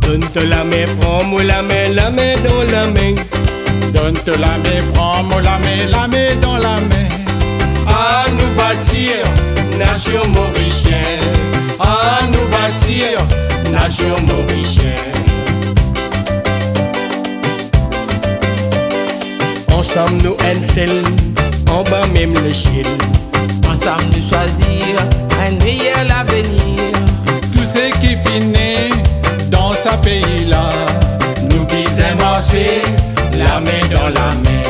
Donne-toi la main, prends-moi la main dans la main. Donne-toi la main, prends-moi la main dans la main. À nous bâtir, nation mauricienne. À nous bâtir, nation mauricienne. Ensemble nous un seul, en bas même le ciel. Ensemble nous choisir un meilleur avenir. Tout ce qui finit dans ce pays-là, Nous disons marcher, la main dans la main.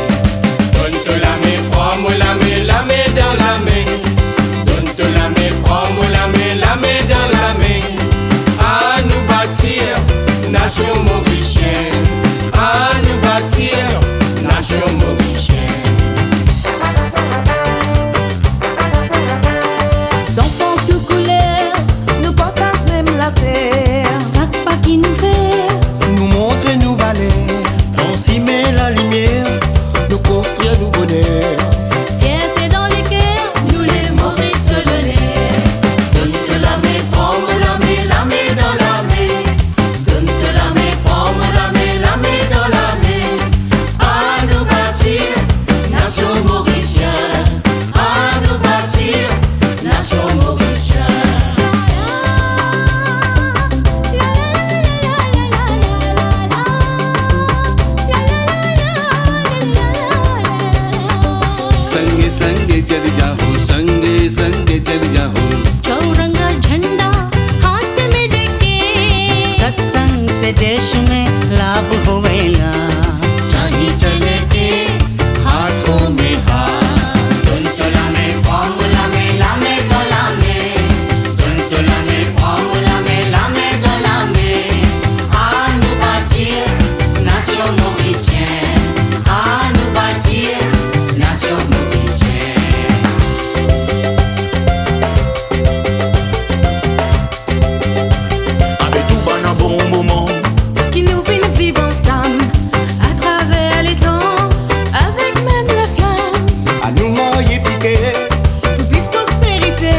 Donne-toi la main, prends-moi la main dans la main. Donne-toi la main, prends-moi la main dans la main. À nous bâtir, nation mauricienne. À nous bâtir, nation mauricienne. Sans fond de couleur, nous partons même la terre. Sac pas qui nous fait, nous montre nous valeurs, transmettre la lumière, nous construire nous bonheur. fierté dans les cœurs, nous les Maurice le nez. Donne-toi la main, prends-moi la main dans la main. Donne-toi la main, prends-moi la main dans la main. À nous bâtir, nation mauricienne. À nous bâtir, nation mauricienne. संगे संगे चल जाओ, संगे संगे चल जाओ। चौरंगा झंडा हाथ में लेके, सत्संग से देश में लाभ होवेला। चाही चले के हाथों में हाथ। donne-toi la main, prends-moi la main dans la main. Donne-toi la main, prends-moi la main dans la main. À nous bâtir, nation mauricienne. À nous bâtir, nation mauricienne. Avec tout bon un bon moment, qui nous fait nous vivre ensemble, à travers les temps, avec même la flamme. à nous mailler piqué. Pour plus prospérité,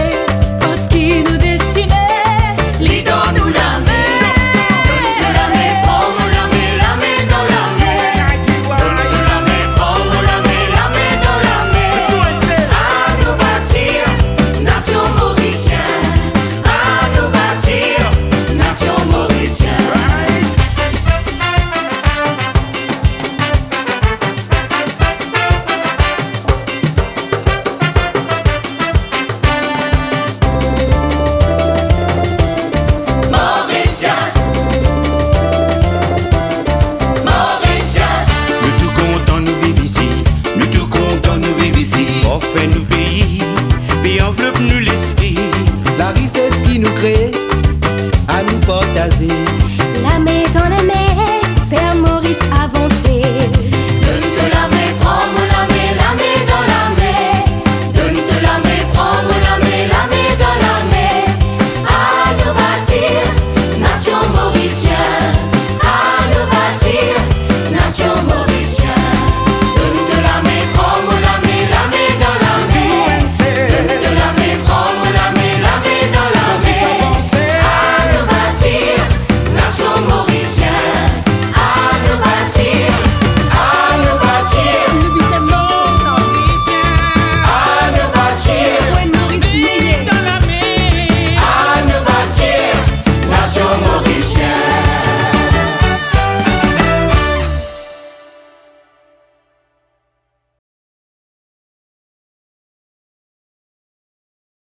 parce qu'il nous destinait. Lis dans nous la main. Donne-toi la main, prends-moi la main dans la main. Donne-toi la main, prends-moi la main dans la main. À nous bâtir, nation mauricienne. À nous bâtir, nation mauricienne. Mauricien, Mauricien. Nous tout content nous vivre ici, nous tout content nous vivre ici. On fait nous pays, puis enveloppe nous l'esprit. La richesse qui nous crée, à nous partager. La main dans la main.